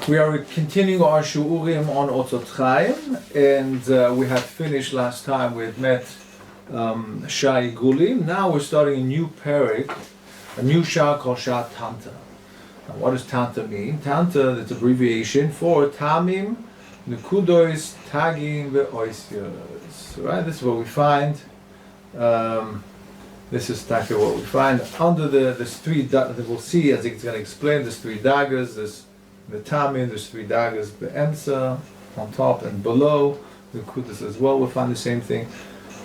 We are continuing our shu'urim on Otzrot Chaim, and we had finished last time. We had met Shai Gulim. Now we're starting a new pereck, a new Shaar called Shaar TaNTA. Now, what does TaNTA mean? TaNTA, that's abbreviation for Tamim, Nekudos, Tagim, Ve'oisios. Right? This is what we find. This is exactly what we find under there's three. We'll see as it's going to explain. There's three daggers. There's the Tamim, there's three daggers, Be'emsa, on top and below, the Kudas as well, we'll find the same thing.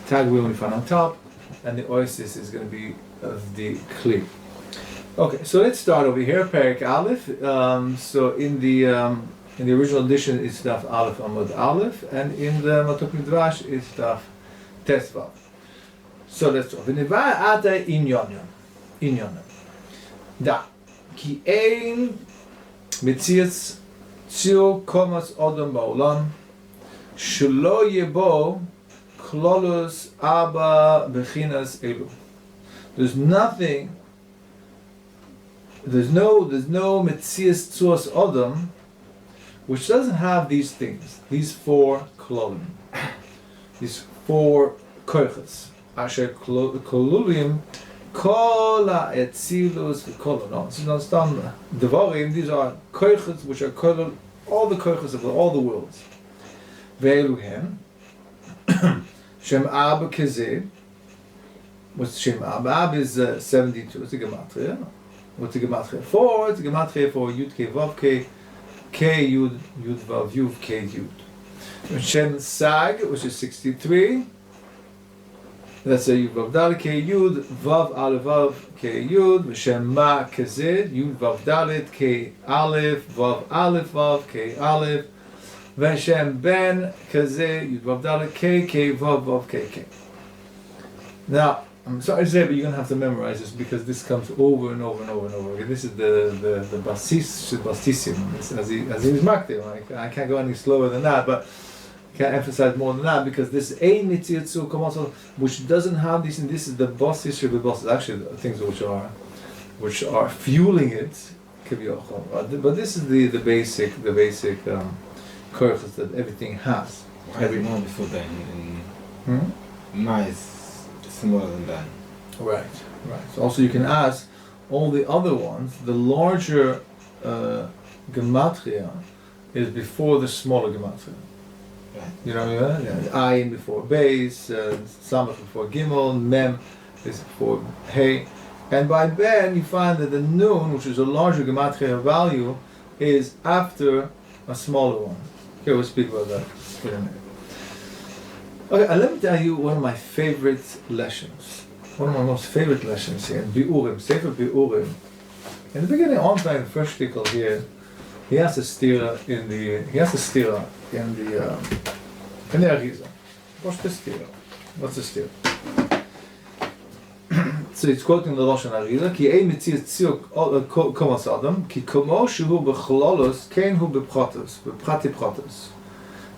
Tag we only find on top, and the Oasis is going to be the Kli. Okay, so let's start over here, pereck Aleph. So in the original edition it's Daf Aleph Amud Aleph, and in the Matok Midrash it's Daf Tesvav. So let's start. V'neva ata inyonim. Da, ki ein Mitzias Tzio Komas Odom Ba'olam Shelo Yebo Klolus Abba Bechinas Elu. There's no Mitzias Tzuos Odom which doesn't have these things, these four klolim, these four koiches. Asher kolulim Kol ha'etzilus v'kol. No, this is not stam devarim. These are koiches which are all the koiches of all the worlds. Ve'eluhem Shem Ab Kizeh. What's Shem Ab? Ab is 72. It's a gematria. What's a gematria for? It's a gematria for Yud K Vav K K Yud Yud Vav Yuv K Yud. Shem Sag, which is 63. Let's say Yud Vav Dalet K Yud Vav Aleph Vav K Yud V'Shem Ma Kazid Yud Vav Dalet K Aleph Vav Aleph Vav K Aleph V'Shem Ben Kazid Yud Vav Dalet K K Vav Vav K K. Now I'm sorry to say, but you're gonna have to memorize this because this comes over and over and over and over again. This is the basis basisim. As he was marked there. I can't go any slower than that, but can't emphasize more than that because this ein mitziatzu komatzol which doesn't have these, and this is the basis of the basis. Actually, the things which are fueling it. But this is the basic koiches that everything has. Every moment before Ben. Ma is smaller than Ben. Right. So also you can ask all the other ones. The larger gematria is before the smaller gematria. Right. You know what I mean? Yeah. Ayin before Beis, Samach before Gimel, Mem is before Hey. And by Ben you find that the Nun, which is a larger gematria value, is after a smaller one. Okay, we'll speak about that in a minute. Okay, and let me tell you one of my favorite lessons. One of my most favorite lessons here, Bi'urim, Sefer Bi'urim. In the beginning, on time, the first article here, he has a stira in the Arizal. What's the stira? So it's quoting the Rosh Arizal, Ki ein mitzias tzio komas adam, ki komo shehu b'chlolos, kein hu b'prati pratos.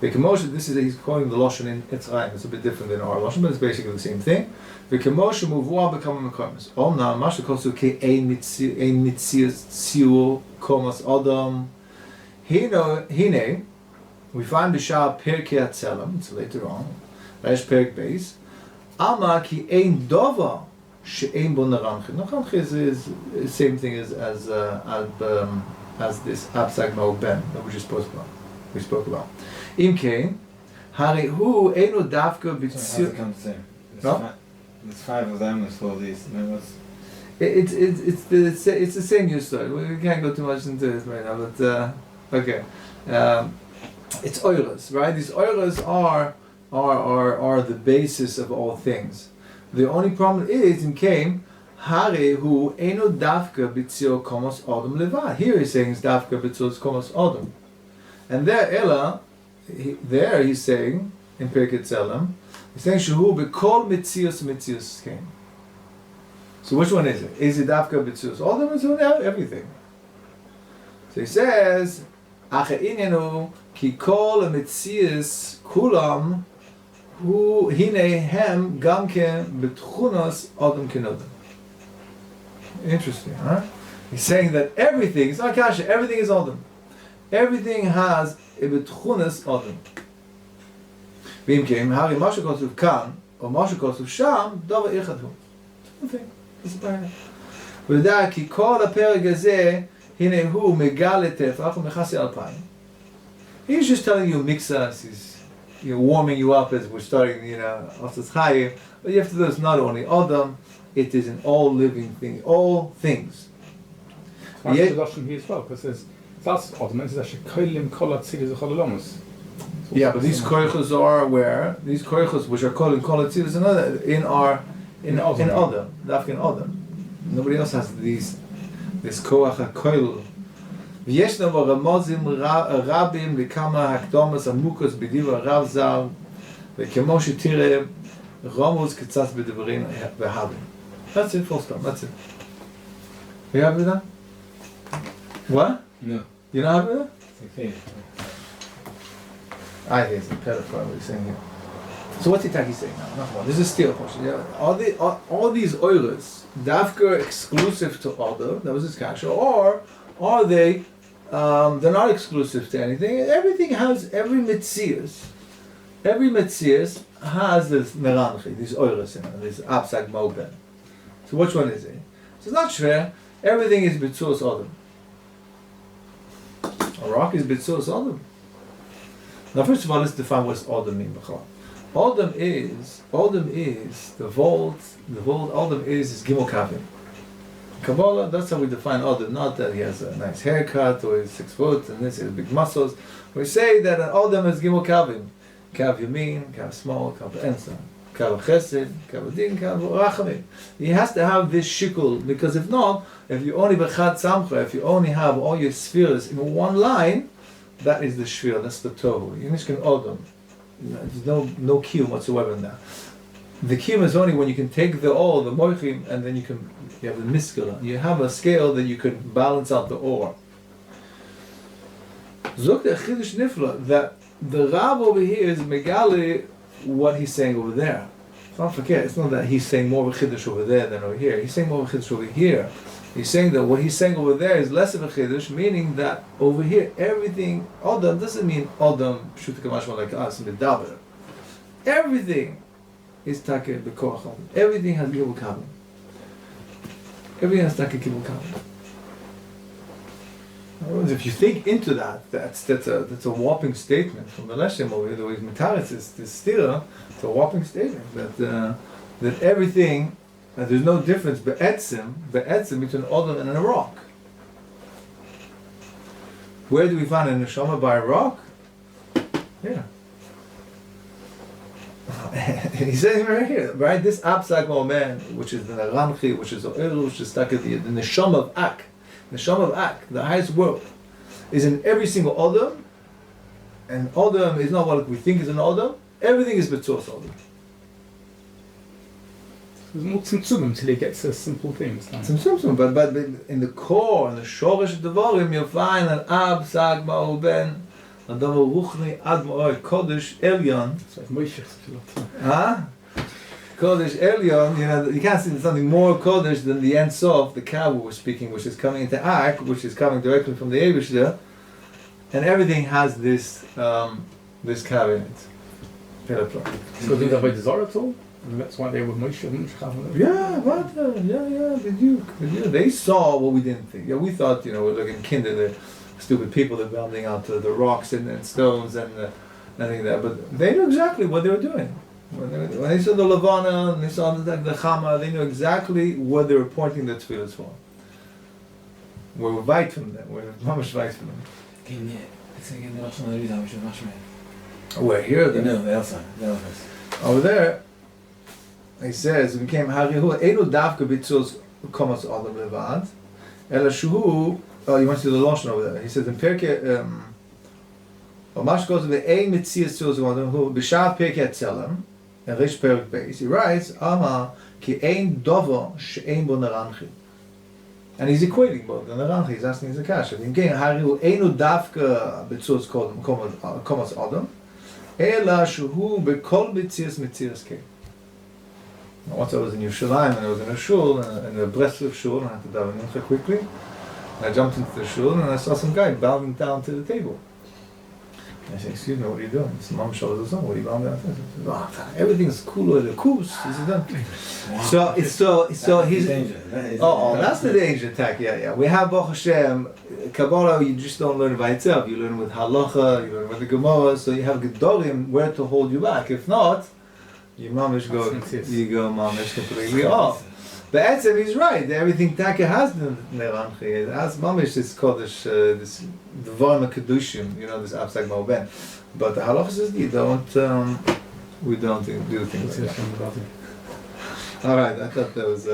This is he's quoting the Lashon in Etzrayim. It's a bit different than our Lashon, but it's basically the same thing. The Kemoshe muvua becoming mekomas. Omna masha kosu ke ein mitzias tzio komas adam. Hine, we find the Shah pereck Atzelam. It's later on. Rash pereck base. Ama ki ein dova she'ein bo naramche. Naramche is the same thing as this absag ma'u ben that we spoke about. Im kein, hari hu einu dafka b'tzil. No? There's five of them as for these. It's the same news story. We can't go too much into this right now, but okay. It's oilas, right? These oilas are the basis of all things. The only problem is in Cain, hari hu einu dafka b'tzil komos odom levad. Here he's saying it's dafka b'tzil komos odom. And there he's saying in pereck Atzelam, he's saying shehu b'kol mitzias came. So which one is it? Is it dafka b'tzius? All of them is everything. So he says, acha inyanu ki kol mitzias kulam hu hine hem gamke b'tchunos odom kinodom. Interesting, huh? He's saying that everything, it's not kasha, everything is odom. Everything has a betchunas Adam. V'im keim, hari Moshe kosuv kan, or Moshe kosuv sham, davar echad hu. Okay, this is fine. ודע כי כל הפרק הזה, הנה הוא מגל טפח ומכסה 2,000. He's just telling you mixas, he's warming you up as we're starting, Otzrot Chaim. But you have to do this not only Adam, it is in all living things, all things. That's the Lashon here as well, because it says, that's Adam, it says actually, koilim kol atzilis v'chol olamus. Yeah, but these koichos are where? These koichos, which are called in kol atzilis, in Adam, dafka in Adam. Nobody else has this koach ha-koil. וישנו רמוזים רבים לכמה הקדומות עמוקות בדברי רב ז"ל, וכמו שתראה רמוז קצת בדברים והבים. That's it, full stop, that's it. You happy with that? What? No. You're not happy with that? It's okay. I think it's a pereck what he's saying here. So what's Itaki saying now? This is still a question. Yeah. All these oilers, dafka exclusive to Adam, that was his kasha, or are they, they're not exclusive to anything. Everything has, every metzias has this meranchi, these oilers in it, this absak moben. So which one is it? So it's not shver, everything is bitzus Adam. A rock is bitzus Adam. Now first of all, let's define what Adam means. Adam is the vault, Adam is Gimel Kavim. Kabbalah, that's how we define Adam, not that he has a nice haircut or he's 6 foot and this is big muscles. We say that an Adam is Gimel Kavim. Kav Yamin, Kav Small, Kav Ensa, Kav Chesed, Kav Din, Kav Rachamim. He has to have this shikul, because if not, if you only Bechad Samcha, if you only have all your spheres in one line, that is the shvir, that's the tohu. You can Adam. There's no kiyum whatsoever in that. The kiyum is only when you can take the moichim, and then you have the miskala. You have a scale that you can balance out the ore. Zok the chidush nifla, that the Rab over here is megali what he's saying over there. Don't forget, it's not that he's saying more of a chiddush over there than over here. He's saying more of a chiddush over here. He's saying that what he's saying over there is less of a chiddush, meaning that over here everything, Adam doesn't mean Adam pshuta like us, medaber. Everything is take bekoach Adam. Everything has gibul kavim. Everything has take gibul kavim. If you think into that, that's a warping statement from the Leshem over here. The way Mitaris is stira, it's a warping statement that everything. And there's no difference be'etzim between Adam and a rock. Where do we find a neshama by a rock? Here. He says right here, right? This absak man, which is the naranchi, which is the oil, which is stuck at the neshama of Ak. Neshama of Ak, the highest world, is in every single Adam. And Adam is not what we think is an Adam. Everything is betzos Adam. There's more tzimtzum until he gets to simple things. Tzimtzum, but in the core, in the shorish devarim, you'll find an ab, sag, ma'uben, a davar ruchni, ad ma'or, kodesh, elyon. Kodesh, elyon, you can't see something more kodesh than the end sof, the cow we were speaking, which is coming into Ak, which is coming directly from the Eibush there, and everything has this cow in it. So do that by Zohar at all? And that's why they were Moshe and Sharabi. They saw what we didn't think. Yeah, we thought, we're looking kinder, the stupid people that are building out the rocks and stones and everything there. But they knew exactly what they were doing. When they saw the Levana and they saw the Chama, they knew exactly what they were pointing the tefillahs for. We're weit from them. We're mamish weit from them. We're here. The outside. Over there. He says, "We came Harihu Einu Davka Bitzos Komas Adam Levad, Ela Shuhu." Oh, you want to see the lashon over there? He says in Perke, Omash goes with Ein Mitzias Tzos Adam who B'Shav Perke Etzelem and Rish Pereck Beis. He writes, "Ama ki Ein Dovo she'Ein Bo Naranchi," and he's equating both the Naranchi. He's asking his akasha. In Gein Harihu Einu Davka Bitzos Komas Adam, Ela Shuhu B'Kol Mitzias Mitzias Kei. Once I was in Yerushalayim and I was in a shul, in a Breslov shul, and I had to daven mincha quickly. I jumped into the shul and I saw some guy bowing down to the table. I said, excuse me, what are you doing? His mom showed us on. What are you bowing down to? I said, oh, everything's cool with the coos. So he's. That's the danger attack. Yeah. We have Baruch Hashem, Kabbalah. You just don't learn it by itself. You learn with halacha. You learn with the Gemara. So you have gedolim where to hold you back. If not, you mamish go mamish completely off. But Etzem, he's right. Everything Taka has the Neranchi. As Mamish is Kodesh, this Dvarim Kedushim, this Absag Ma'oben. But the halacha says we don't do things like that. Alright, I thought that was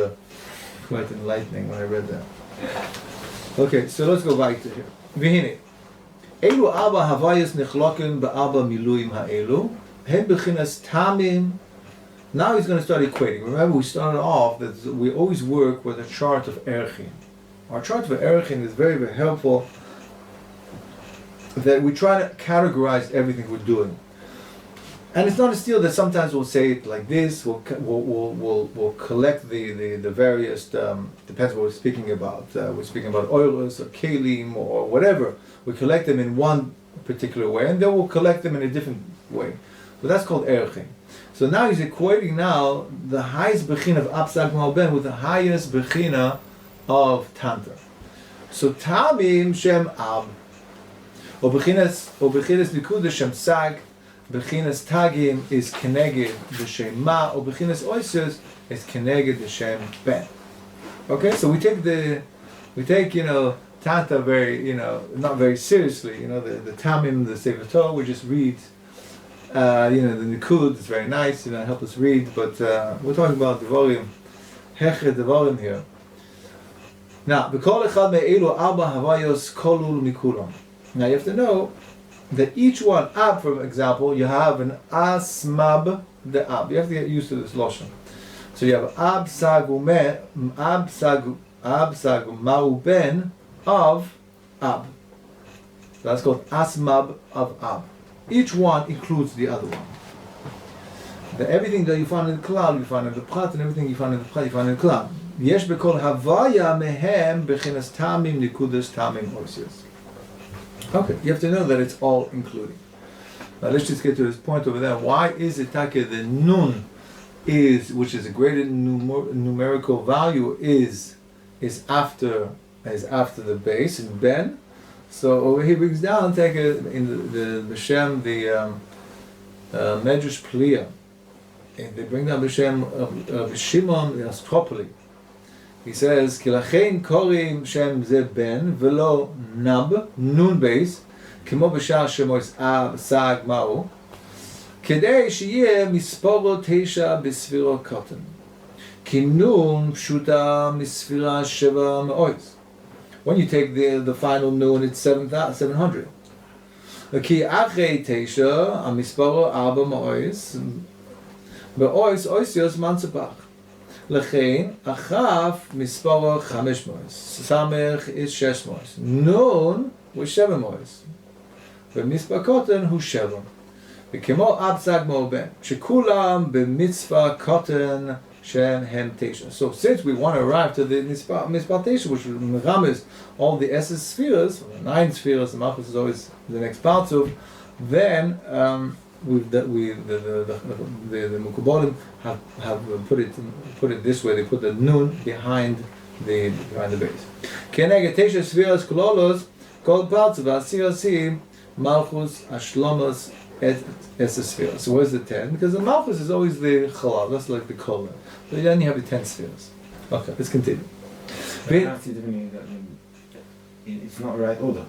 quite enlightening when I read that. Okay, so let's go back to here. Vihine. Elu Abba Havayas Nechlokin Ba'Abba Miluim Ha'elu. Hen Bechinas Tamim. Now he's going to start equating. Remember, we started off that we always work with a chart of Erechin. Our chart of Erechin is very, very helpful. That we try to categorize everything we're doing. And it's not a steal that sometimes we'll say it like this. We'll collect the various depends what we're speaking about. We're speaking about oilers or kalim or whatever. We collect them in one particular way, and then we'll collect them in a different way. But that's called Erechin. So now he's equating the highest bechina of Absag Ma'oben with the highest bechina of Tanta. So Tamim Shem Ab. O bechinas Nikuda Shem Sag. Bechinas Tagim is Keneged the Shem Ma. O bechinas Oisus is Keneged the Shem Ben. Okay, so we take Tanta very, not very seriously. The Tamim, the Sefer Torah, we just read. The Nikud is very nice, help us read, but we're talking about Devarim, Hechet Devarim here. Now, B'kol echad me'elu arba havayos kolul mikulam. Now you have to know that each one, Ab for example, you have an Asmab the Ab. You have to get used to this Lashon. So you have Ab Sagu Ma'u Ben of Ab. So that's called Asmab of Ab. Each one includes the other one. Everything that you find in the Klal, you find in the Prat, and everything you find in the Prat, you find in the Klal. Yesh bekol havaya mehem bechinas tamim nikudas tamim osios. Okay, you have to know that it's all including. Now let's just get to this point over there. Why is it Taka the Nun which is a greater numerical value, is after the base in Ben? So over here brings down, take it in the Shem, the Medrash Pliya. And they bring down the Shem of Shimon Astropoli. He says, Kilachein korim Shem ze Ben, velo nab, nun base, kimo b'shar shemois ab, sag ma'u, kedei sheyeh misporo teisha b'sfiro koten. Ki nun pshuta misfira sheva me'ois. When you take the final noon, it's 700. Ki achrei teisha, amisporo arba me'ois, be'ois oisios mansepach. Lechein, achaf misporo 5 mois. Samech is 6 mois. Nun was 7 mois. B'mitzvah koten hu 7. V'kemo abzag mo'ben. Shekulam b'mitzvah koten shem hem teisha. So since we want to arrive to the mitzvah teisha, which is all the Esses spheres, 9 spheres, the Malchus is always the next part of, then the Mukubolim have put it this way. They put the nun behind the base. Keneged teisha spheres kololos kol parts of asirasim Malchus ashlomas et spheres. So where's the 10? Because the Malchus is always the chalal. That's like the kola. So then you have the 10 spheres. Okay, let's continue. It's not the right order,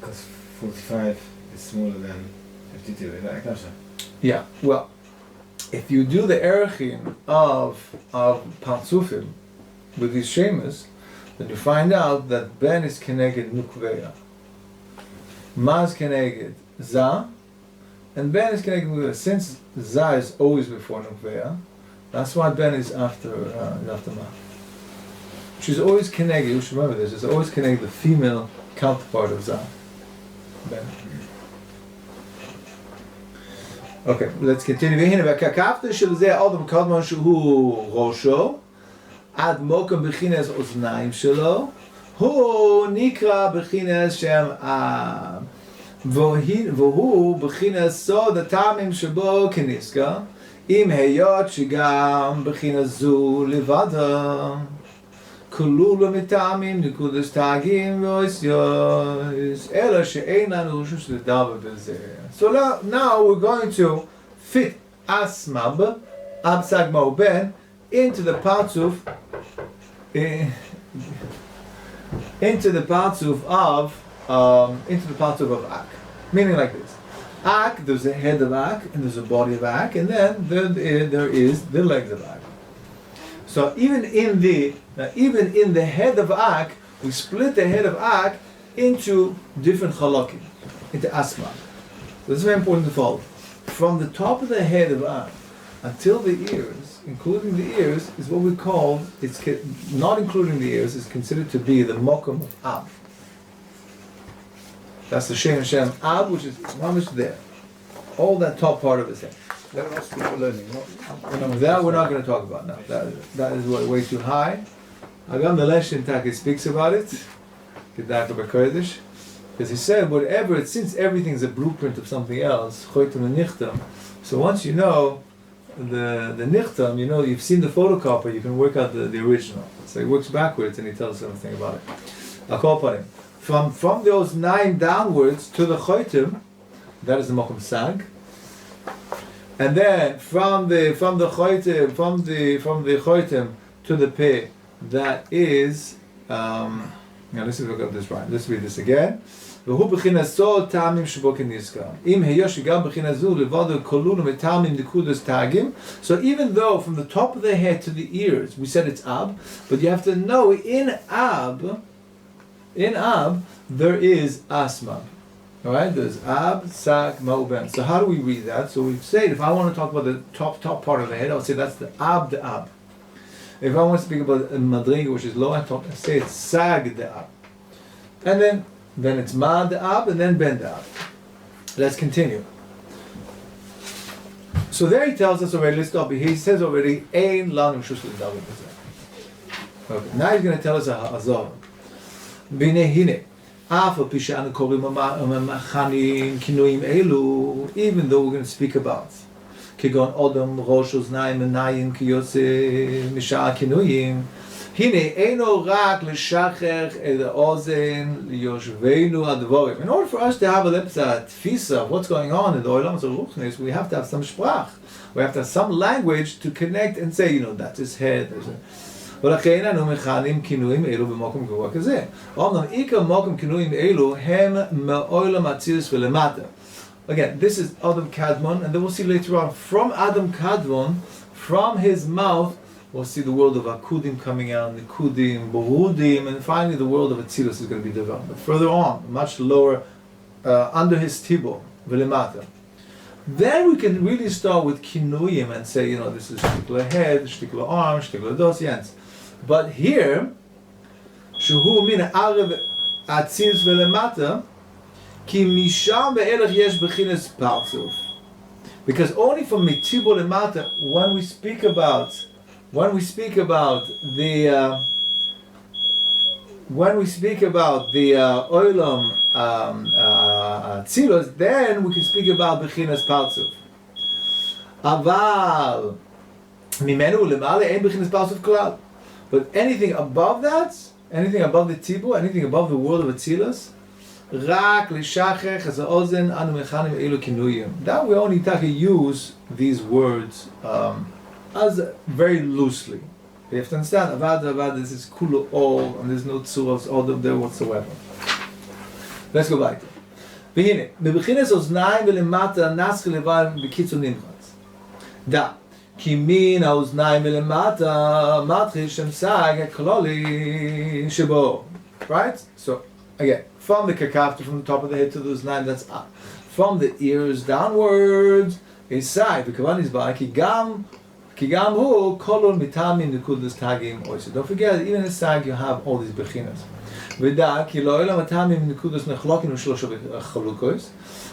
because 45 is smaller than 52. Is that a Yeah. Well, if you do the erechin of Partsufim with these shemas, then you find out that Ben is keneged nukveya, Ma is keneged za, and Ben is keneged nukveya. Since za is always before nukveya, that's why Ben is after Ma. She's always keneged. You should remember this. It's always keneged the female counterpart of za. Ben. Okay, let's continue. והקפת של זה אדם קדמון שהוא ראשו עד מוקם בחינס אוזניים שלו הוא נקרא בחינס שם אב, והוא בחינס סוד הטעמים שבו כנזכר, אם היות שגם בחינס זו לבדה, כלול מטעמים נקודות תאגים ואוסיוס, אלא שאין לנו רשות לדבר בזה. So now we're going to fit asmab, absag ma'uben, into the partsuf of Ak. Meaning like this. Ak, there's a head of Ak, and there's a body of Ak, and then there is the legs of Ak. So even in the head of Ak, we split the head of Ak into different halakim, into asma. So this is very important to follow. From the top of the head of Ak until the ears, including the ears, is what we call, not including the ears, is considered to be the mokum of Ab. That's the Shem Hashem Ab, which is mamish there. All that top part of his head. That must be for learning. That we're not going to talk about now. That is way too high. Agam the Leshin Taki speaks about it. Because he said, whatever, since everything is a blueprint of something else, choitum and nichtam, so once you know the nichtam, you know, you've seen the photocopier, you can work out the original. So he works backwards and he tells us something about it. I'll call upon him. From those 9 downwards to the choitum, that is the mokum sag. And then from the choitem to the peh, that is now let's see if I got this right. Let's read this again. והוא בחינת סוד טעמים שבו כנזכר. אם היות שגם בחינת זו לבדו כלול מטעמים נקודות תאגים. So even though from the top of the head to the ears we said it's ab, but you have to know in ab there is asma. Alright, there's ab, sak, ma'uben. So how do we read that? So we say, if I want to talk about the top part of the head, I'll say that's the ab, the ab. If I want to speak about madriga, which is low, I say it's sag, the ab. And then it's ma, the ab, and then ben, the ab. Let's continue. So there he tells us already, let's stop here. He says already, ein lanu shush l'davar b'zeh. Okay, now he's going to tell us a Zohar. B'nei hine. Even though we're going to speak about כגון אודם ראש אוזניים עיניים כיוצא משאר הכינויים, הנה אינו רק לשחרר את האוזן ליושבינו הדבורים. In order for us to have a tfisa of what's going on in the olam ruchnis, we have to have some sprach. We have to have some language to connect and say, you know, that's his head. ולכן אנו מכנים כינויים אלו במקום גבוה כזה. אומנם עיקר מקום כינויים אלו הם מעולם אצילוס ולמטה. Again, this is Adam Kadmon, and then we'll see later on, from Adam Kadmon, from his mouth, we'll see the world of Akudim coming out, Nikudim, Borudim, and finally the world of Atzilus is going to be developed. But further on, much lower, under his Tibor, Velemata. Then we can really start with Kinuyim and say, you know, this is Shtikla head, Shtikla arm, Shtikla dos, yes. But here, Shehu min Arev Atzilus Velemata, Ki misham be'elach yesh b'chines partzuf. Because only from mitibor lemata, when we speak about the olam tzilos, then we can speak about b'chines partzuf. Aval mimenu lemala ein b'chines partzuf klal. But anything above that, anything above the tibor, anything above the world of Atzilas, that we only use these words as very loosely. You have to understand, avad, this is kulu all, and there's no tzuros all there whatsoever. Let's go back. והנה, מבחינת אוזניים ולמטה נסך לבן בקיצור נמחץ. דע, כי מן האוזניים ולמטה מתחיל שם סג הכלולי שבו. Right? So, again. From the kakafta, from the top of the head to those 9, that's up. From the ears downwards is sag. V'kavan is ba ki gam hu kolon mitamin nekudas tagim oisa. Don't forget, even in sag you have all these bechinas. V'da ki lo elam atamim nekudas nechlokin u'shlosha chalukos.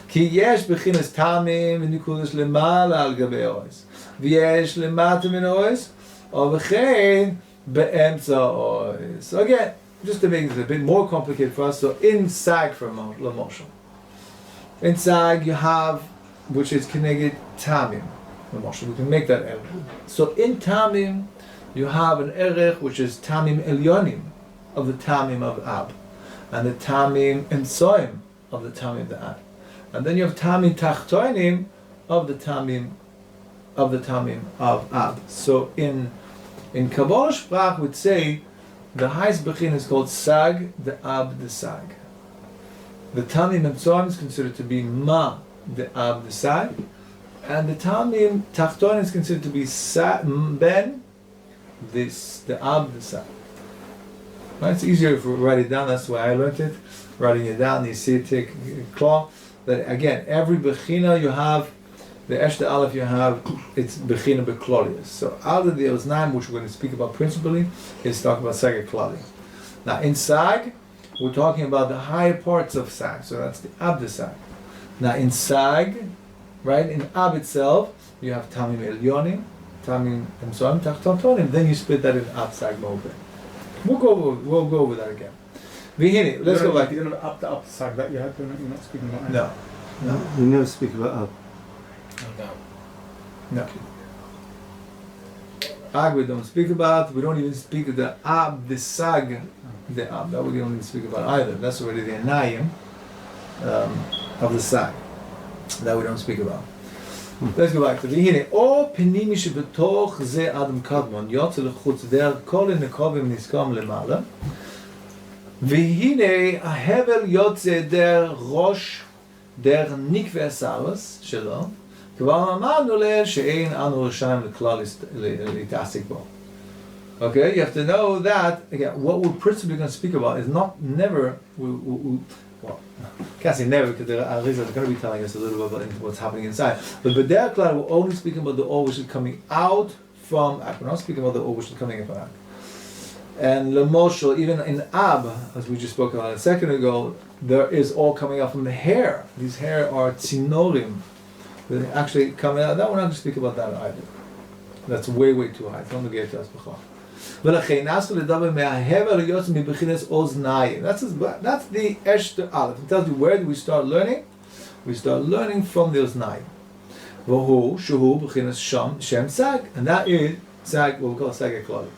Ki yesh bechinas tamim nekudas lemala al gabe ois. V'yesh lemata min ois. O v'chein be'emtza ois. So again, just to make it a bit more complicated for us, so in Sag for Lamoshel. In Sag you have, which is Keneged Tamim. Lamoshel, we can make that erech. So in Tamim, you have an erech which is Tamim Elyonim, of the Tamim of Ab, and the Tamim Ensoim of the Tamim of the Ab. And then you have Tamim Tachtoinim of the Tamim of Ab. So in Kabbalah Sprach would say the highest Bechin is called Sag, the Ab, the Sag. The Tamim Ensoim is considered to be Ma, the Ab, the Sag, and the Tamim Tachtoinim is considered to be Ben, the Ab, the Sag. Right? It's easier if we write it down. That's why I learned it. Writing it down, you see it take claw. That again, every bechina you have, the Eshta Aleph you have, it's bechina beklolius. So out of the Oznaim, which we're going to speak about principally, is talking about Sag Klali. Now in Sag, we're talking about the higher parts of Sag. So that's the Ab the Sag. Now in Sag, right, in Ab itself, you have Tamim Elyonim, Tamim Emsoim, Tachtonim. Then you split that in Ab Sag Mobe. We'll go over that again. Vihini, let's go back. You don't have up the Sag that you had, you're not speaking about. No. We never speak about up. No. Ag we don't speak about. We don't even speak of the Ab, the Sag, the Ab. That we don't even speak about either. That's already the Anayim of the Sag. That we don't speak about. Let's go back to Vihine. O penimi shebetoch ze Adam Kadmon yotze lechutz der kol nekovim niskam lemala. Vihine ahevel yotze der rosh der nikve asaros shelo. כבר אמרנו שאין אנו רשאים לכלל להתעסק בו. Okay, you have to know that again. What we're principally going to speak about is never. Well, can't say never because the Arizal is going to be telling us a little bit about what's happening inside. But b'derech klal, we're only speaking about the or which is coming out from Ak. We're not speaking about the or which is coming in from Ak. And Lamoshel, even in Ab, as we just spoke about a second ago, there is all coming out from the hair. These hair are tzinorim. They're actually coming out. That we're not going to speak about that either. That's way too high. It's not going to get to us b'chol. That's the Eshter Aleph. It tells you where do we start learning? We start learning from the Oznayim. V'hu shehu b'chinas Shem Sag, and that is Sag, what we call Sag Eklali.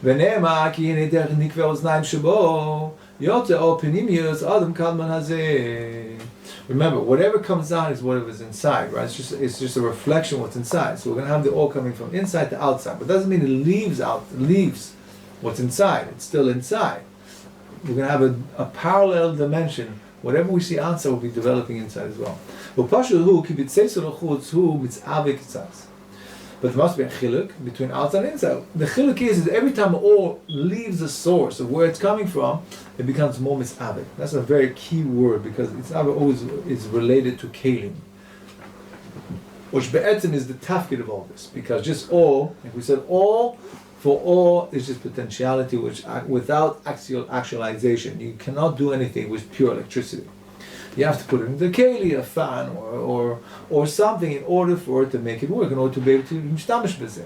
V'ne'ema ki hine derech nikve Oznayim shebo yotze o penimius Adam Kadmon hazeh. Remember, whatever comes out is whatever is inside, right? It's just a reflection of what's inside. So we're going to have the all coming from inside to outside, but it doesn't mean it leaves what's inside. It's still inside. We're going to have a parallel dimension. Whatever we see outside will be developing inside as well. But there must be a chiluk between outside and inside. The chiluk is that every time all leaves the source of where it's coming from, it becomes more mitzavik. That's a very key word because mitzavik always is related to kelim, which be'etzim is the tafkid of all this. Because just all, if we said all, for all is just potentiality, which without actualization, you cannot do anything with pure electricity. You have to put it in the keli, a fan, or something in order for it to make it work, in order to be able to mishtamish b'zeh.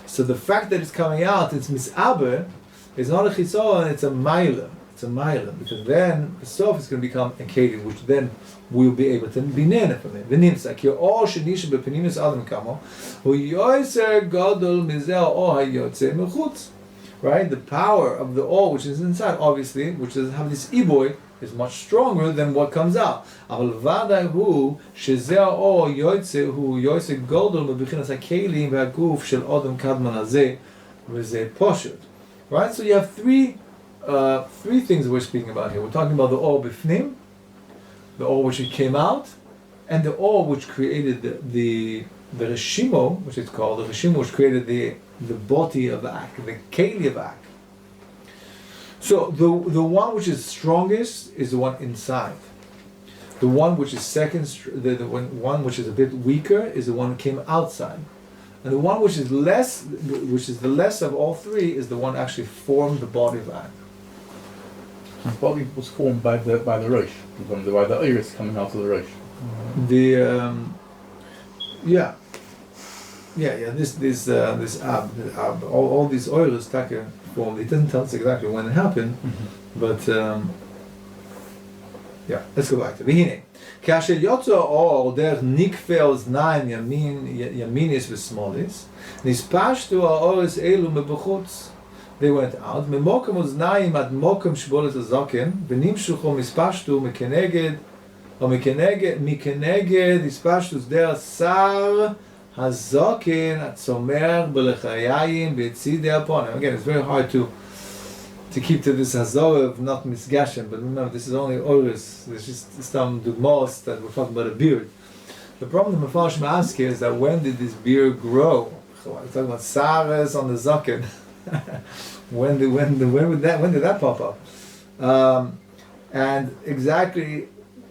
So the fact that it's coming out, it's misaber, it's not a chitzon, it's a maila. It's a maila, because then the sof is going to become a keli, which then we'll be able to be nene from it. V'nimsa, ki or shenisha b'penimis adam kamo, hu yoyser gadol mizeh or hayotze mechutz. Right? The power of the all which is inside, obviously, which doesn't have this iboy, is much stronger than what comes out. Right? So you have three things we're speaking about here. We're talking about the or bifnim, the or which came out, and the or which created the reshimo, which it's called, the reshimo which created the body of Ak, the keli of Ak. So the one which is strongest is the one inside. The one which is second, the one which is a bit weaker is the one who came outside, and the one which is the less of all three is the one actually formed the body of Ak. The body was formed by the Rosh, by the iris coming out of the Rosh. This ab, all these oils taka formed. It doesn't tell us exactly when it happened, But yeah, let's go back to Vihine. כאשר יוצא האור דרך נקבי האוזניים ימיניס ושמאליס, נספשטו האורס אלו מבחוץ. They went out, ממוקם אוזניים עד מוקם שבולת הזקן, ונמשכו מספשטו מכנגד הספשטו דרך שר הזקן הצומח בלחיים בצידי הפונים. Again, it's very hard to keep to this hazor of not misgashem, but remember this is only oris. There's just some dugmos that we're talking about a beard. The problem the Mefarshim ask is that when did this beard grow? We're talking about saras on the zaken. when did that pop up? And exactly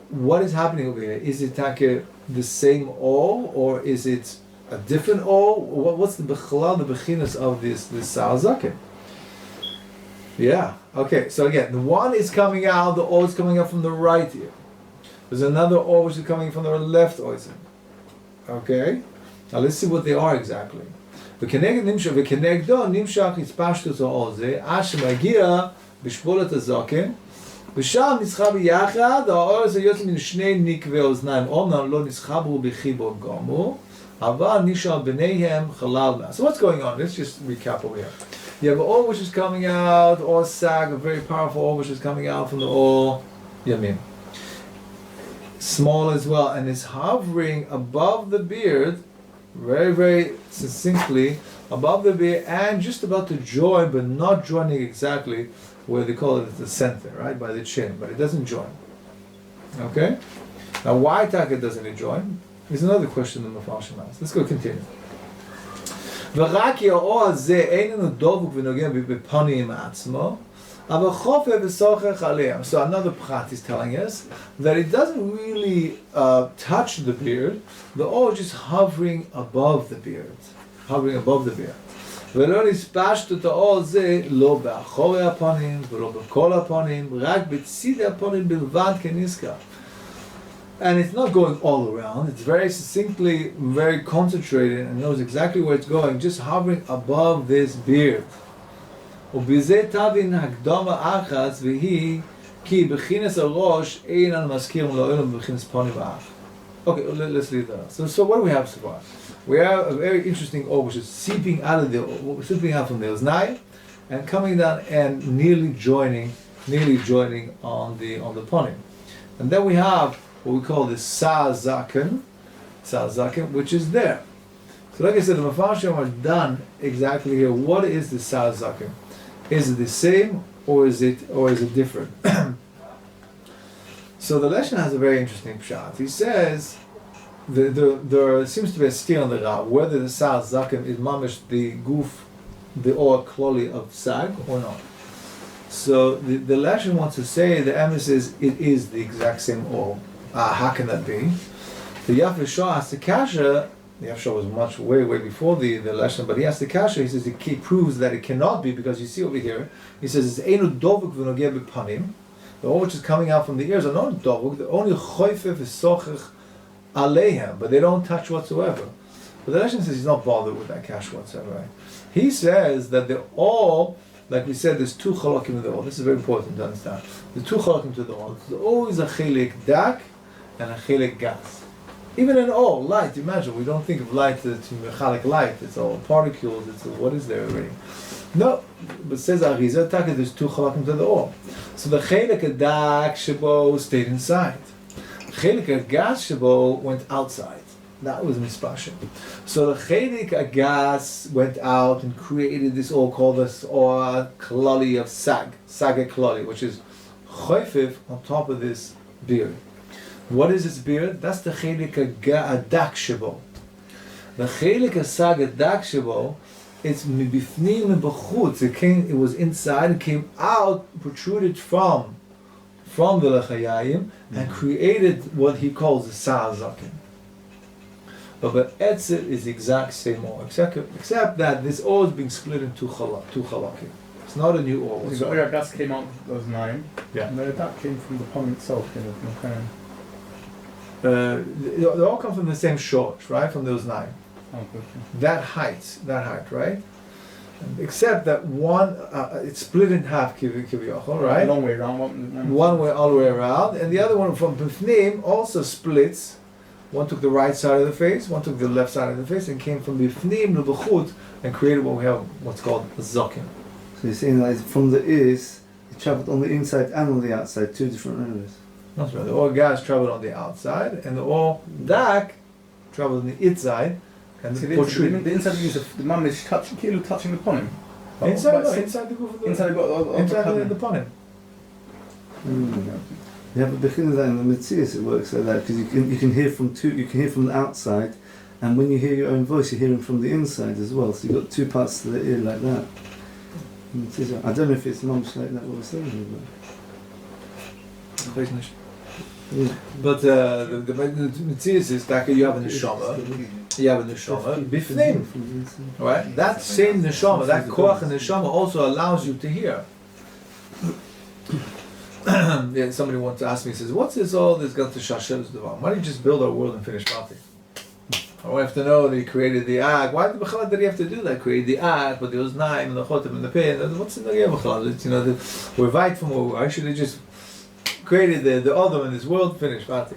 what is happening over here? Is it the same all, or is it a different all? What's the bechalal, the bechinas of this sar zaken? Yeah, okay, so again, the one is coming out, the O is coming out from the right ear. There's another O which is coming from the left oizen. Okay? Now let's see what they are exactly. וכנגד נמשך התפשטות האור זה, עד שמגיע בשבולת הזקן, ושם נסחב ביחד, האור הזה יוצא מן שני נקבי אוזניים, אומנם לא נסחבו בחיבור גמור, אבל נשאר ביניהם חלל מעט. So what's going on? Let's just recap over here. You have an O which is coming out, or sag, a very powerful O which is coming out from the O yamin. Small as well, and it's hovering above the beard, very, very succinctly, above the beard, and just about to join, but not joining exactly where they call it at the center, right, by the chin, but it doesn't join. Okay? Now, why Taka doesn't it join? Is another question the Mefarshim asks. Let's go continue. ורק האור הזה איננו דבוק ונוגע בפנים עצמו, אבל חופף ושוחח עליהם. So another prat is telling us that it doesn't really touch the beard, the or is just hovering above the beard. Hovering above the beard. ולא נספשת את האור הזה לא באחורי הפנים ולא בכל הפנים, רק בצידי הפנים בלבד כנזכר. And it's not going all around, it's very succinctly, very concentrated and knows exactly where it's going, just hovering above this beard. ובזה תבין הקדומה אחת והיא כי בחינס הראש אין אנו מזכירים לא אלו בחינס פונים האח. Okay, let's leave that out. So what do we have so far? We have a very interesting O which is seeping out from the Oznai and coming down and nearly joining on the ponim. And then we have what we call the sar zaken, which is there. So like I said, the Mefarshim are done exactly here. What is the sar zaken? Is it the same or is it different? So the Leshon has a very interesting pshat. He says there seems to be a steer on the Ra whether the sar zaken is mamish the goof, the or kloli of sag or not. So the Leshon wants to say the emes is it is the exact same or. How can that be? The Rav asked the kasha. The Rav was much way before the lesson, but he asked the kasha. He says he proves that it cannot be because you see over here. He says it's einu dovuk v'nogeh b'panim. The all which is coming out from the ears are not dovuk. They're only choifef v'sochach aleihem, but they don't touch whatsoever. But the lesson says he's not bothered with that kasha whatsoever. Right? He says that they're all. Like we said, there's two chalakim in the all. This is very important to understand. There's two chalakim to the all. There's always a chelik dak and a chelik gas. Even in all, light, imagine, we don't think of light as mechalik light, it's all particles, it's all, what is there already? No, but says Arizal, there's two chalakim to the all. So the chelik dak shabo stayed inside. Chelik gas shabo went outside. That was mispashim. So the chelik gas went out and created this all called this or klali of saga klali, which is choifif on top of this beard. What is this beard? That's the chelik adak shebo. The chelik sag adak shebo, it's mibifnim and b'chutz. It was inside and came out, protruded from the lechayayim and created what he calls the sar zaken. But etzit is the exact same or, except that this or is being split into two chalakim. It's not a new or. The Oya gas came out those 9. Yeah. And that came from the pond itself, They all come from the same short, right? From those 9. Oh, okay. That height, right? Except that one, it's split in half, kiviyachol, right? Long way around. One way all the way around, and the other one from Bifnim also splits. One took the right side of the face, one took the left side of the face, and came from Bifnim to Bechut and created what we have, what's called a Zokin. So you're saying that from the ears, it travelled on the inside and on the outside, two different areas. That's right. The Or gas traveled on the outside, and the Or Dak traveled on the inside. And See, the the inside means the mum is touching the ponim. Inside the goof of the Inside the ponim. Yeah, but because of that in the Metzias it works like that, because you can hear from the outside, and when you hear your own voice, you're hearing from the inside as well. So you've got two parts to the ear like that. I don't know if it's mum's like that what we're saying, but the Metzias is that you have a neshama. You have a neshama bifnim, right? That same neshama, that koach neshama, also allows you to hear. Yeah, somebody wants to ask me, says, "What's this all this got to shashel's devar? Why don't you just build our world and finish Mati?" I have to know that he created the ag. Why did he have to do that? Create the ag, but there was nine and the chotem and the pin. What's in the b'chalad? We're right from over. I should have just created the other in this world, finish Mati.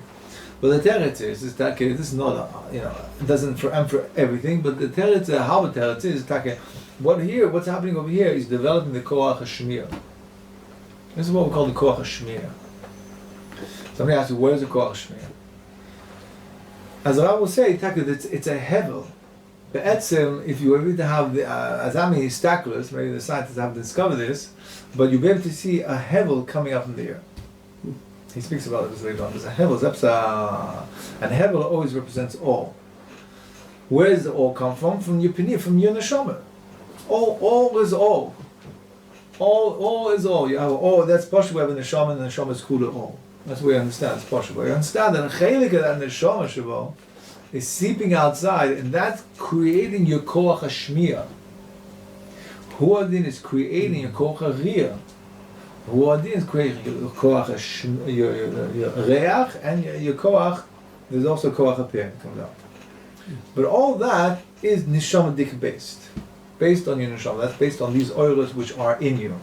But the teretz is that this is not it doesn't for everything. But the teretz, how the teretz is what's happening over here is developing the koach hashmir. This is what we call the koach hashmir. Somebody asks you, where's the koach hashmir? As I will say, it's a hevel. Be'etzim, if you were able to have the azami staculus, maybe the scientists haven't discovered this, but you'll be able to see a hevel coming up in the air. He speaks about it later on. There's a hevel, and hevel always represents all. Where does the all come from? From your pinir, from your neshama. All is all. All is all. You have all. That's possible. We have a neshama, and the neshama is kula all. That's what we understand. It's possible. We understand that a chelik of that neshama shavo is seeping outside, and that's creating your koach hashmir. Huadin is creating your koach hariyah. Huadin is creating your koach your reach, and your koach. There's also koach haper comes out. But all that is neshamadik based on your neshama. That's based on these oilers which are in you,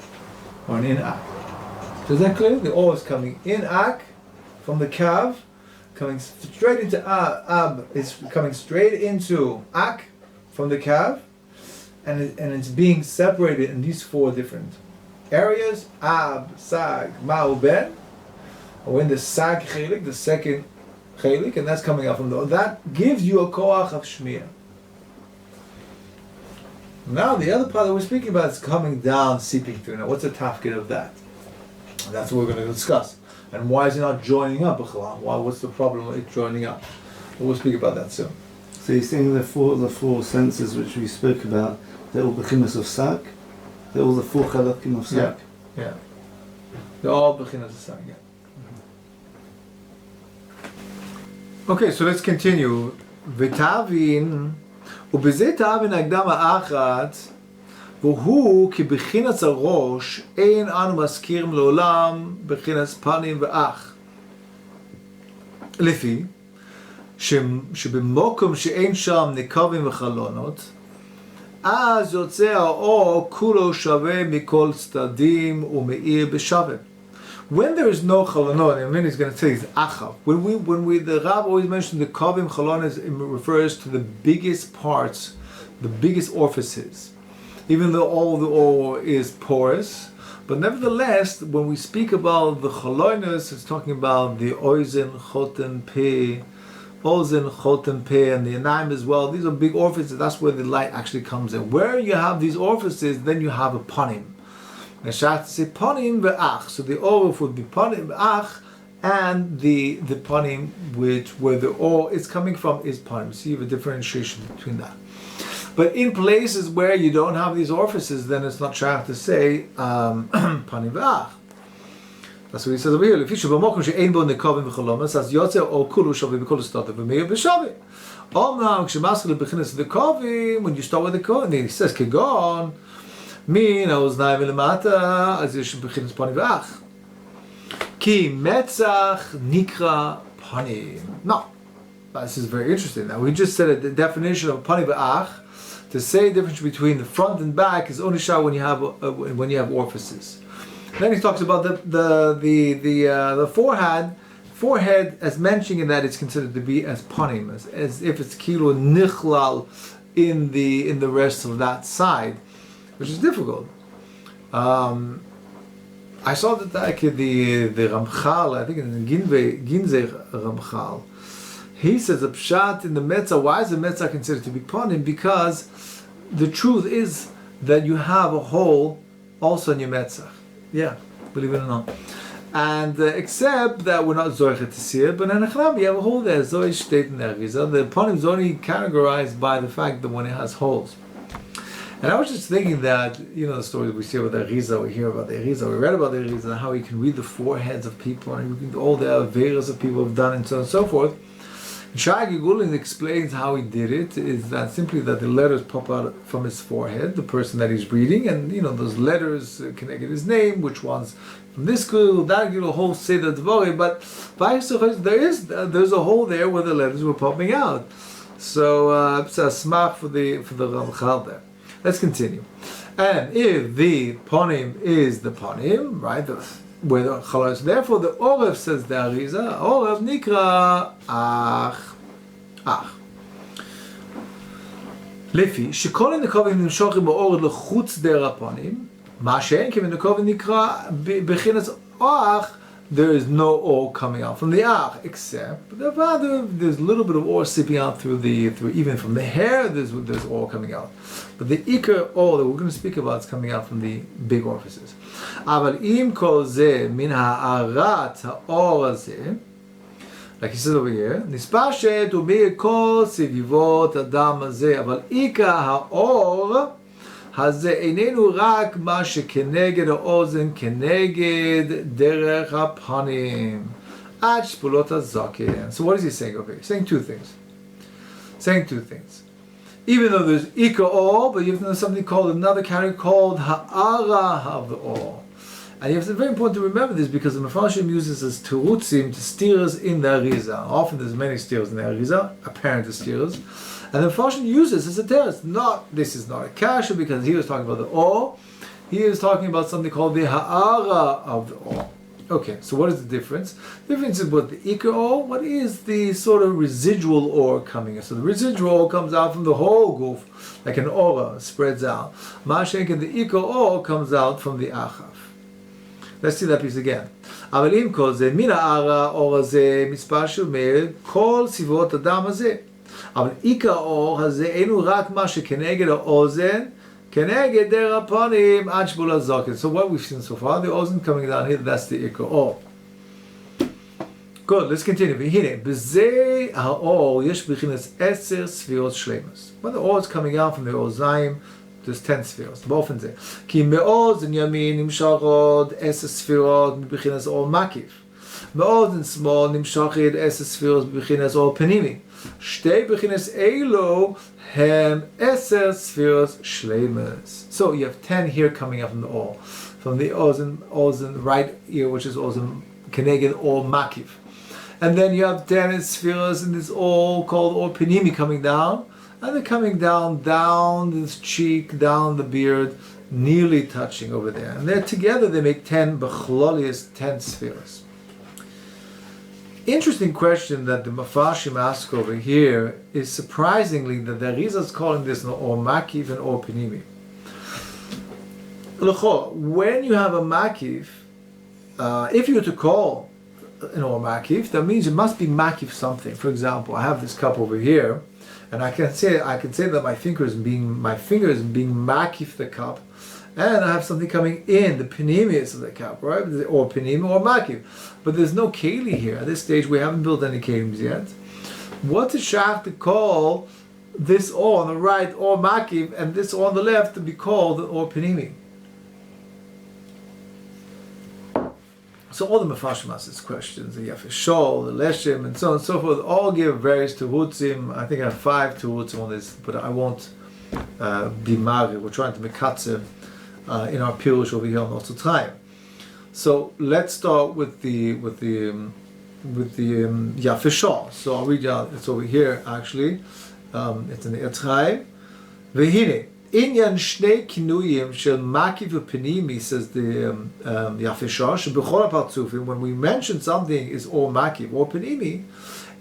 or in ak. So is that clear? The oil is coming in ak from the kav, coming straight into ab. It's coming straight into ak from the kav, and it's being separated in these four different areas: ab, sag, ma'u, ben. Or in the sag chelik, the second chelik, and that's coming out from that gives you a koach of shmir. Now the other part that we're speaking about is coming down, seeping through. Now what's the tafkid of that? And that's what we're going to discuss. And why is it not joining up? What's the problem with it joining up? We'll speak about that soon. So you're saying the four senses which we spoke about, they're all bechinas of sak? They're all the four chalakim of sak? Yeah. They're all bechinas of sak, yeah. Okay, so let's continue. V'tavin, ובזה תאבין הקדם האחת, והוא כי בחינס הראש אין אנו מזכירים לעולם בחינס פנים ואח. לפי שבמוקם שאין שם נקבים וחלונות, אז יוצא האור כולו שווה מכל צדדים ומאיר בשווה. When there is no chalonot, and then he's going to say it's achav. When the Rav always mentions the kavim chalonot, it refers to the biggest parts, the biggest orifices. Even though all the oil is porous, but nevertheless, when we speak about the chalonos, it's talking about the oizen, choten, peh, and the anaim as well. These are big orifices. That's where the light actually comes in. Where you have these orifices, then you have a panim. Rashash say panim ve'ach. So the orif would be panim ve'ach, and the panim where the or is coming from is panim. So you have a differentiation between that. But in places where you don't have these orifices, then it's not shayach to say panim ve'ach. That's what he says over here. Lefi shebamokum she'ein bo nekavim v'chalomas, as yotze or kulu shaveh b'kol stativ v'meir b'shaveh. Omnam k'shemaskil b'chinas v'kavim, when you start with the kavim, he says kegon. Min האוזניים ולמטה, אז יש בחינס פנים ואח. כי מצח נקרא פנים. No. This is very interesting. Now we just said the definition of פנים ואח. to say the difference between the front and back is only shah when you have orifices. Then he talks about the forehead as mentioning in that it's considered to be as panim, as if it's kilo nichlal in the rest of that side, which is difficult. I saw that the Ramchal, I think in the Ginzei Ramchal, he says a pshat in the Metzah. Why is the Metzah considered to be panim? Because the truth is that you have a hole also in your Metzah. Yeah, believe it or not. And except that we're not zoichet to see it, but in Echnam you have a hole there. Zoy state in the Arizal. The panim is only categorized by the fact that when it has holes. And I was just thinking that, the stories we see about the Arizal, we hear about the Arizal, we read about the Arizal, and how he can read the foreheads of people, and all the averas of people have done, and so on and so forth. Shai Gigulin explains how he did it, is that simply that the letters pop out from his forehead, the person that he's reading, and those letters connect his name, which one's from this group, that group, a whole Seder Dvorei, but there's a hole there where the letters were popping out. So it's a smach for the Ramchal there. Let's continue. And if the ponim is the ponim, right, where the chalos, therefore the oref, says the Arizal, oref nikra ach. Lefi, shekol nekavim nimshochim ba'ored lechutz der ponim, ma she'en kivin nekavim nikra bechinas ach. There is no ore coming out from the ach, except there's a little bit of ore seeping out through even from the hair. There's ore coming out, but the ikar ore that we're going to speak about is coming out from the big orifices. Aval im kol ze min ha'arat ha'or hazeh, like he says over here, nispashet u'mi kol sivivot adam hazeh, aval ikar ha'or הזה איננו רק מה שכנגד האוזן כנגד דרך הפנים עד שפולות הזקן. So what is he saying over here? He's saying two things. Even though there's Ika all, but you have to know something called another category called Ha'ara of the all. And it's very important to remember this because the Mefarshim uses as terutzim to steer us in the Arizal. Often there's many steers in the Arizal, apparent steers. And the Mefarshim uses as a terrorist. This is not a kasha because he was talking about the or. He is talking about something called the ha'ara of the or. Okay, so what is the difference? The difference is what the ikar or, what is the sort of residual or coming in. So the residual or comes out from the whole goof, like an aura, spreads out. Ma'ashenk, and the ikar or comes out from the achav. Let's see that piece again. אבל עם כל זה, מן הערה האור הזה, מספר של מאיר, כל סביבות הדם הזה. אבל עיקר האור הזה אינו רק מה שכנגד האוזן, כנגד דר הפנים עד שבול הזקן. So what we've seen so far, the ozen coming down here, that's the עיקר האור. Good, let's continue. והנה, בזה האור יש בחינת 10 ספירות שלמות. When the aor is coming out from the אוזניים, there's 10 ספירות, באופן זה. כי מאוזן ימין נמשך עוד 10 ספירות מבחינת אור מקיף. מאוזן שמאל נמשך עוד 10 ספירות מבחינת אור פנימי. שתי בחינות אלו הם 10 ספירות שלמות. So you have 10 here coming up from the aor. From the ozen right ear, which is ozen keneged or makif. And then you have 10 spheres in this aor called or pinimi coming down. And they're coming down this cheek, down the beard, nearly touching over there. And they're together, they make 10 bechlolius, 10 spheres. Interesting question that the Mefarshim ask over here is surprisingly that the Arizal is calling this an or makif and or pinimi. When you have a makif, if you were to call an or makif, that means it must be makif something. For example, I have this cup over here, and I can say that my finger is being makif the cup, and I have something coming in the pinimius of the cup, right? Or pinim or makif. But there's no keli here. At this stage, we haven't built any kelims yet. What's a shach to call this or on the right or makif, and this or on the left to be called or pinimi? So all the Mefarshim ask these questions, the Yafishol, the Leshem, and so on and so forth, all give various terutzim. I think I have 5 terutzim on this, but I won't be mari. We're trying to make katzer in our pirush over here on Otzrot Chaim. So let's start with the Yafishol. So I'll read you out. It's over here actually. It's in the Etzrai. והנה, עניין שני כינויים של מקיף ופנימי, says the Rashash, שבכל הפרצופים, when we mention something is or מקיף or פנימי,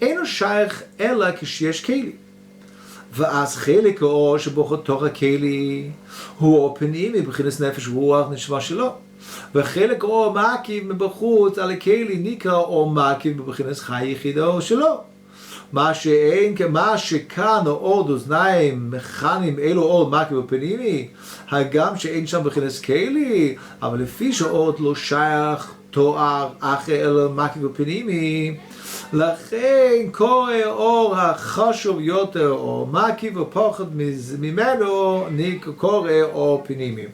אינו שייך אלא כשיש כלי. ואז חלק האור שבתוך הכלי הוא אור פנימי, מבחינת נפש ורוח נשמה שלו. וחלק אור מקיף מבחוץ על הכלי נקרא אור מקיף מבחינת חי יחידו שלו. מה שכאן האור דאוזניים מכנים אלו אור מקיף ופנימי, הגם שאין שם מבחינת כלי, אבל לפי שהאור לא שייך תואר אחר אלא מקיף ופנימי, לכן קורא אור החשוב יותר או מקיף ופחות ממנו קורא אור פנימי.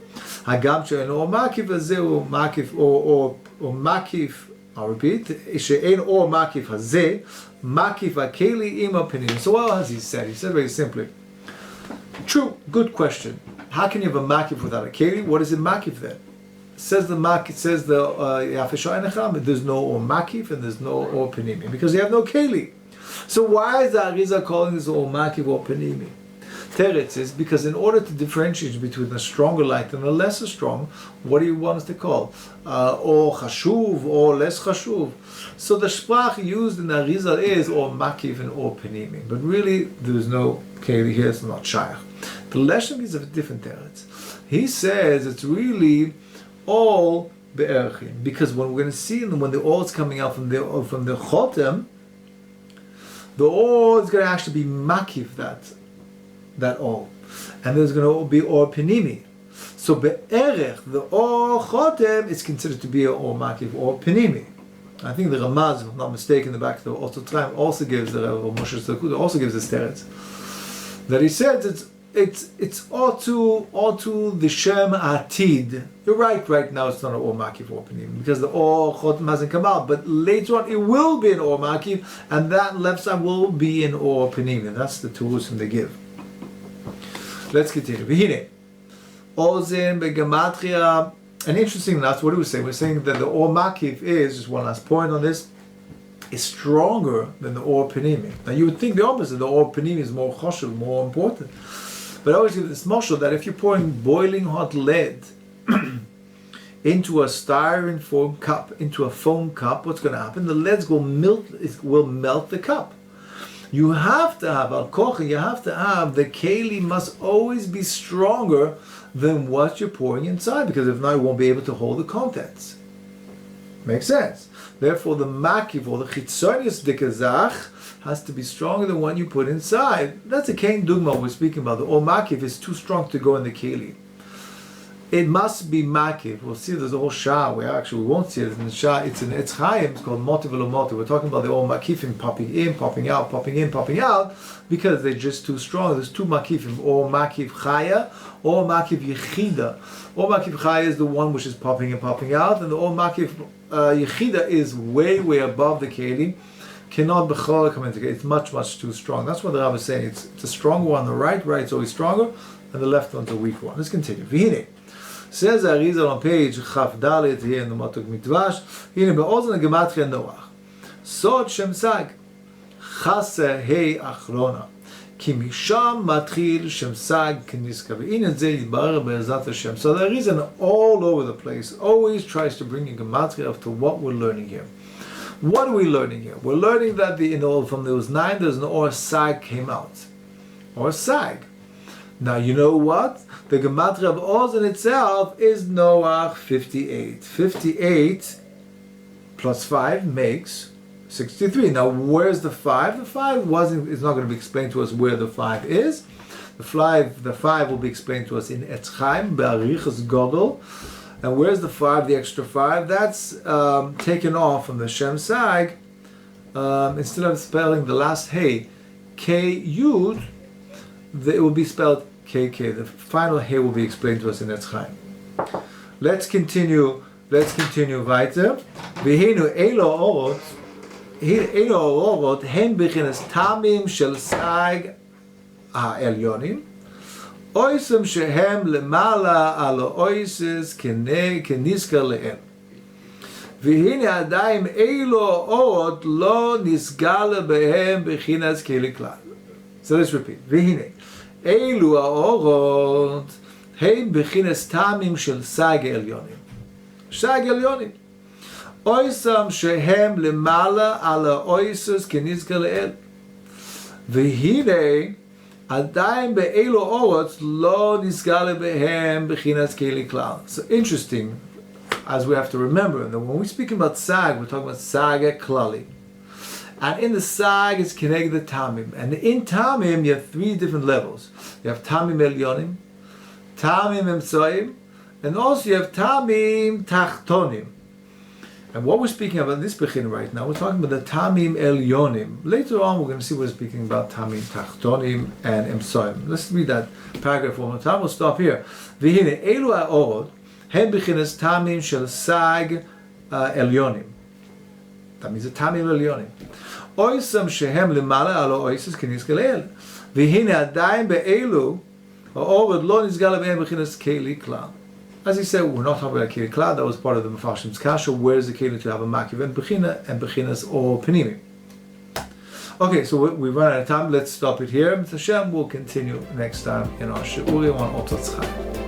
הגם שאין אור מקיף הזה הוא מקיף או מקיף, I repeat, שאין אור מקיף הזה, מקיף הכלי עם הפנימי. So what has he said? He said very simply, true, good question. How can you have a makif without a keli? What is a makif then? Says the Yafeshah, there's no or makif and there's no or panimi because you have no keli. So why is the Arizal calling this or makif or panimi? Teretz is because in order to differentiate between a stronger light and a lesser strong, what do you want us to call? Or chashuv or less chashuv. So the sprach used in the Arizal is or makif and or panimi, but really there is no keli here. It's not shaykh. The lesson is of a different teretz. He says it's really all be'erchim, because when we're going to see when the oil is coming out from the chotem, the oil is going to actually be makif that oil, and there's going to be or pinimi. So be'erech, the or chotem is considered to be a or makif or pinimi. I think the Ramaz, if I'm not mistaken, in the back of the Otzrot Chaim also gives the Rav Moshe Tzedakah also gives this teretz that he says it's all to the Shem Atid. You're right now it's not an Or Makif or Panim because the Or Chotem hasn't come out, but later on it will be an Or Makif and that left side will be an Or Panim, and that's the tools they give. Let's continue. V'hine Ozen begematria. And interesting enough, what do we say? We're saying that the Or Makif is, just one last point on this, is stronger than the Or Panimi. Now you would think the opposite, the Or Panimi is more choshev, more important. But I always give this mashal that if you're pouring boiling hot lead into a styrofoam foam cup, into a foam cup, what's going to happen? The leads will melt the cup. You have to have al-koch, you have to have the keli must always be stronger than what you're pouring inside, because if not, you won't be able to hold the contents. Makes sense. Therefore, the makif or the chitzonius dikazach has to be stronger than what you put inside. That's a kain dugma we're speaking about. The or makif is too strong to go in the keli. It must be makif. We'll see there's a whole shah where actually we won't see it in the shah. It's in Etz Chaim. It's called motiv v'lo. We're talking about the or makifim popping in, popping out, popping in, popping out, because they're just too strong. There's two makifim, or makif chaya, or makif yechida. Or makif chaya is the one which is popping and popping out, and the or makif yechida is way above the keli. Cannot b'chol come into it. It's much too strong. That's what the Rav is saying. It's a stronger one on the right's always stronger, and the left one's a weak one. Let's continue. V'hine. Says Arizal on page Chaf Dalet here in the Matuk Mitvash. Hine be'ozen gematria Noach. Sod Shem Sag. Chase Hei Achrona. Ki misham matril Shem Sag kniska. Ve'in et ze yitbarer be'ezat Hashem. So there is an all over the place. Always tries to bring a gematria up to what we're learning here. What are we learning here? We're learning that from those 9 there's an or Sag came out. Or Sag. Now you know what? The Gematria of Ozen itself is Noach 58. 58 plus 5 makes 63. Now where's the 5? The 5 is not going to be explained to us where the 5 is. The 5 will be explained to us in Etz Chaim, Be'arichas Godel. And where's the 5, the extra 5? That's taken off from the Shem Sag. Instead of spelling the last Hey, K Yud, it will be spelled KK. The final Hey will be explained to us in Etz Chaim. Let's continue weiter. V'hinu elo orot hen b'chinas tamim shel sag ha'elyonim oisem shehem lemala alo oises kenizkar le'em. V'hine adayim elo orot lo nisgala behem b'chinas keli klal. So let's repeat. V'hine אלו האורות הם בחינס טעמים של סג עליונים. סג עליונים. אויסם שהם למעלה על האויסוס כנזכר לאל. והנה עדיין באלו אורות לא נזכר בהם בחינס כלי כלל. So interesting, as we have to remember, that when we're speaking about sag, we're talking about saga klali. And in the sag, it's connected to tamim. And in tamim, you have 3 different levels. You have tamim elyonim, tamim emtsoim, and also you have tamim tachtonim. And what we're speaking about in this bechin right now, we're talking about the tamim elyonim. Later on, we're going to see we're speaking about tamim tachtonim and emtsoim. Let's read that paragraph one more time. We'll stop here. V'hine elu ha'orot hem b'chinas tamim shel sag elyonim. That means the tamim elyonim. Oisam shehem lemala alo oisus k'nizgal el. V'hine adayim be'elu ha'orot lo nizgal be'hem b'chinas keli klal. As he said, we're not talking about keli klal. That was part of the Mefashim's kasha. Where's the keli to have a makiv and bechinas or penimim? Okay, so we run out of time. Let's stop it here. Mr. Hashem will continue next time in our shiurim on Otzrot Chaim.